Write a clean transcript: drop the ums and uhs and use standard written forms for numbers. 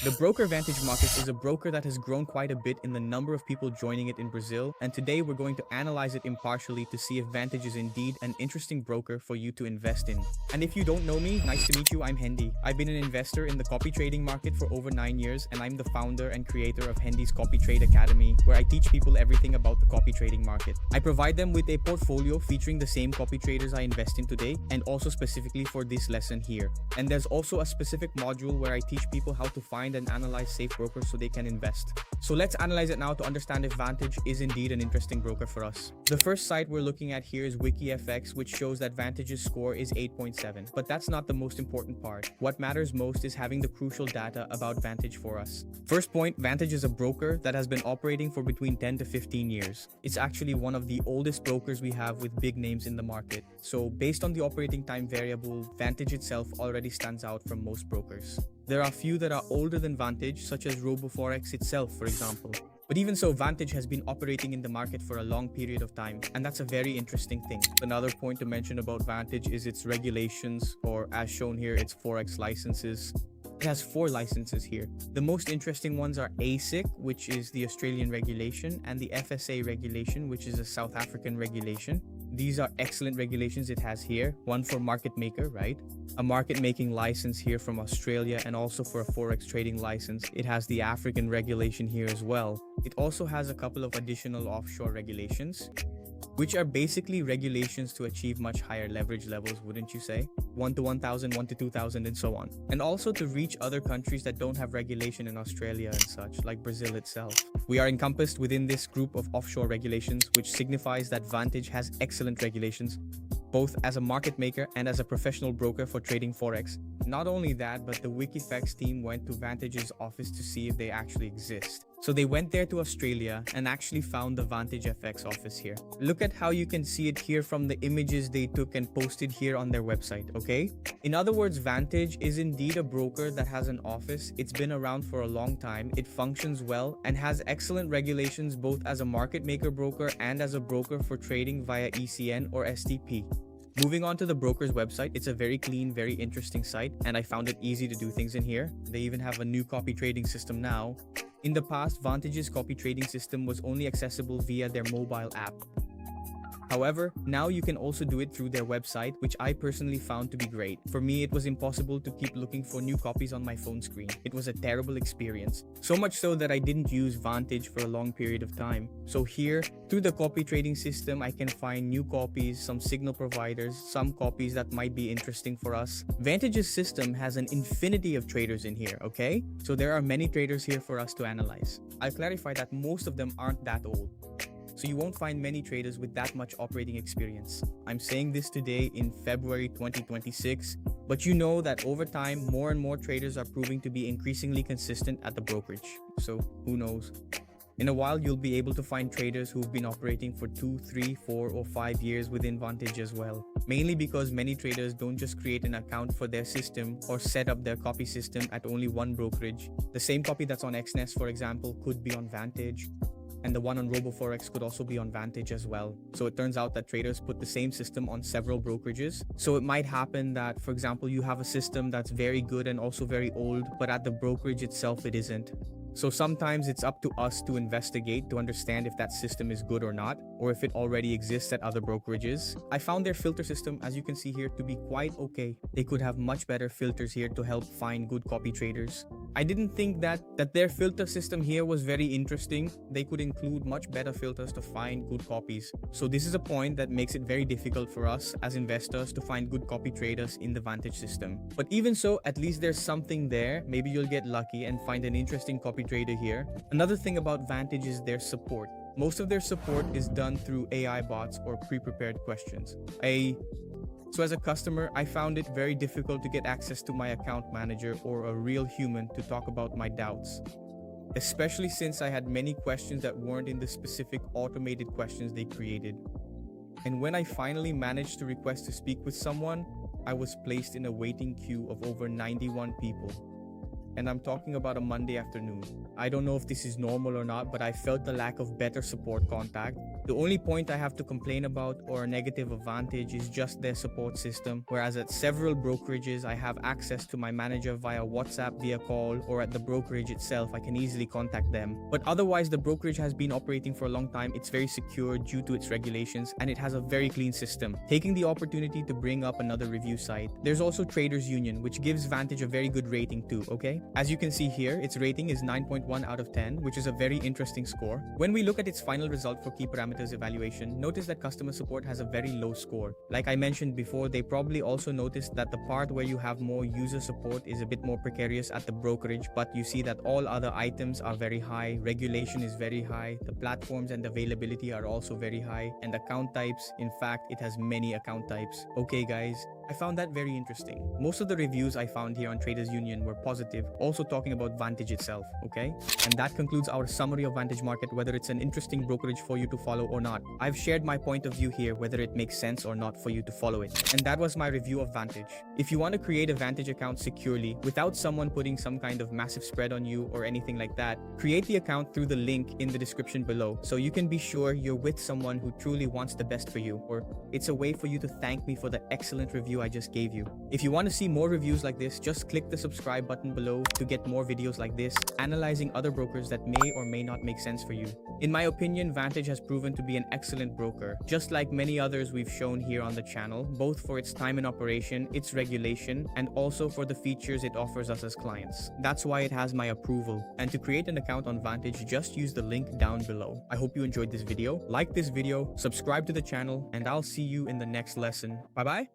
The broker Vantage Markets is a broker that has grown quite a bit in the number of people joining it in Brazil, and today we're going to analyze it impartially to see if Vantage is indeed an interesting broker for you to invest in. And if you don't know me, nice to meet you, I'm Hendy. I've been an investor in the copy trading market for over 9 years, and I'm the founder and creator of Hendy's Copy Trade Academy, where I teach people everything about the copy trading market. I provide them with a portfolio featuring the same copy traders I invest in today, and also specifically for this lesson here. And there's also a specific module where I teach people how to find and analyze safe brokers so they can invest. So let's analyze it now to understand if Vantage is indeed an interesting broker for us. The first site we're looking at here is WikiFX, which shows that Vantage's score is 8.7. But that's not the most important part. What matters most is having the crucial data about Vantage for us. First point, Vantage is a broker that has been operating for between 10 to 15 years. It's actually one of the oldest brokers we have with big names in the market. So based on the operating time variable, Vantage itself already stands out from most brokers. There are a few that are older than Vantage, such as RoboForex itself, for example. But even so, Vantage has been operating in the market for a long period of time, and that's a very interesting thing. Another point to mention about Vantage is its regulations, or as shown here, its Forex licenses. It has 4 licenses here. The most interesting ones are ASIC, which is the Australian regulation, and the FSA regulation, which is a South African regulation. These are excellent regulations it has here. One for market maker, right? A market making license here from Australia, and also for a Forex trading license. It has the African regulation here as well. It also has a couple of additional offshore regulations, which are basically regulations to achieve much higher leverage levels, wouldn't you say? 1 to 1,000, 1 to 2,000, and so on. And also to reach other countries that don't have regulation in Australia and such, like Brazil itself. We are encompassed within this group of offshore regulations, which signifies that Vantage has excellent regulations, both as a market maker and as a professional broker for trading Forex. Not only that, but the WikiFX team went to Vantage's office to see if they actually exist. So they went there to Australia and actually found the Vantage FX office here. Look at how you can see it here from the images they took and posted here on their website, okay? In other words, Vantage is indeed a broker that has an office. It's been around for a long time. It functions well and has excellent regulations both as a market maker broker and as a broker for trading via ECN or STP. Moving on to the broker's website, it's a very clean, very interesting site, and I found it easy to do things in here. They even have a new copy trading system now. In the past, Vantage's copy trading system was only accessible via their mobile app. However, now you can also do it through their website, which I personally found to be great. For me, it was impossible to keep looking for new copies on my phone screen. It was a terrible experience. So much so that I didn't use Vantage for a long period of time. So here, through the copy trading system, I can find new copies, some signal providers, some copies that might be interesting for us. Vantage's system has an infinity of traders in here, okay? So there are many traders here for us to analyze. I'll clarify that most of them aren't that old. So you won't find many traders with that much operating experience. I'm saying this today in February 2026, but you know that over time, more and more traders are proving to be increasingly consistent at the brokerage. So who knows? In a while, you'll be able to find traders who've been operating for 2, 3, 4, or 5 years within Vantage as well. Mainly because many traders don't just create an account for their system or set up their copy system at only one brokerage. The same copy that's on XNest, for example, could be on Vantage. And the one on RoboForex could also be on Vantage as well. So it turns out that traders put the same system on several brokerages. So it might happen that, for example, you have a system that's very good and also very old, but at the brokerage itself, it isn't. So sometimes it's up to us to investigate to understand if that system is good or not, or if it already exists at other brokerages. I found their filter system, as you can see here, to be quite okay. They could have much better filters here to help find good copy traders. I didn't think that their filter system here was very interesting. They could include much better filters to find good copies. So this is a point that makes it very difficult for us as investors to find good copy traders in the Vantage system. But even so, at least there's something there. Maybe you'll get lucky and find an interesting copy trader here. Another thing about Vantage is their support. Most of their support is done through AI bots or pre-prepared questions. So as a customer, I found it very difficult to get access to my account manager or a real human to talk about my doubts, especially since I had many questions that weren't in the specific automated questions they created. And when I finally managed to request to speak with someone, I was placed in a waiting queue of over 91 people. And I'm talking about a Monday afternoon. I don't know if this is normal or not, but I felt the lack of better support contact. The only point I have to complain about or a negative advantage is just their support system, whereas at several brokerages I have access to my manager via WhatsApp, via call, or at the brokerage itself I can easily contact them. But otherwise, the brokerage has been operating for a long time. It's very secure due to its regulations, and it has a very clean system. Taking the opportunity to bring up another review site, there's also Traders Union, which gives Vantage a very good rating too, okay? As you can see here, its rating is 9.1 out of 10, which is a very interesting score. When we look at its final result for key parameters evaluation, notice that customer support has a very low score. Like I mentioned before, they probably also noticed that the part where you have more user support is a bit more precarious at the brokerage, but you see that all other items are very high, regulation is very high, the platforms and availability are also very high, and account types, in fact, it has many account types. Okay guys, I found that very interesting. Most of the reviews I found here on Traders Union were positive, also talking about Vantage itself, okay? And that concludes our summary of Vantage Market, whether it's an interesting brokerage for you to follow or not. I've shared my point of view here, whether it makes sense or not for you to follow it. And that was my review of Vantage. If you want to create a Vantage account securely, without someone putting some kind of massive spread on you or anything like that, create the account through the link in the description below, so you can be sure you're with someone who truly wants the best for you, or it's a way for you to thank me for the excellent review I just gave you. If you want to see more reviews like this, just click the subscribe button below to get more videos like this, analyzing other brokers that may or may not make sense for you. In my opinion, Vantage has proven to be an excellent broker, just like many others we've shown here on the channel, both for its time in operation, its regulation, and also for the features it offers us as clients. That's why it has my approval. And to create an account on Vantage, just use the link down below. I hope you enjoyed this video. Like this video, subscribe to the channel, and I'll see you in the next lesson. Bye bye.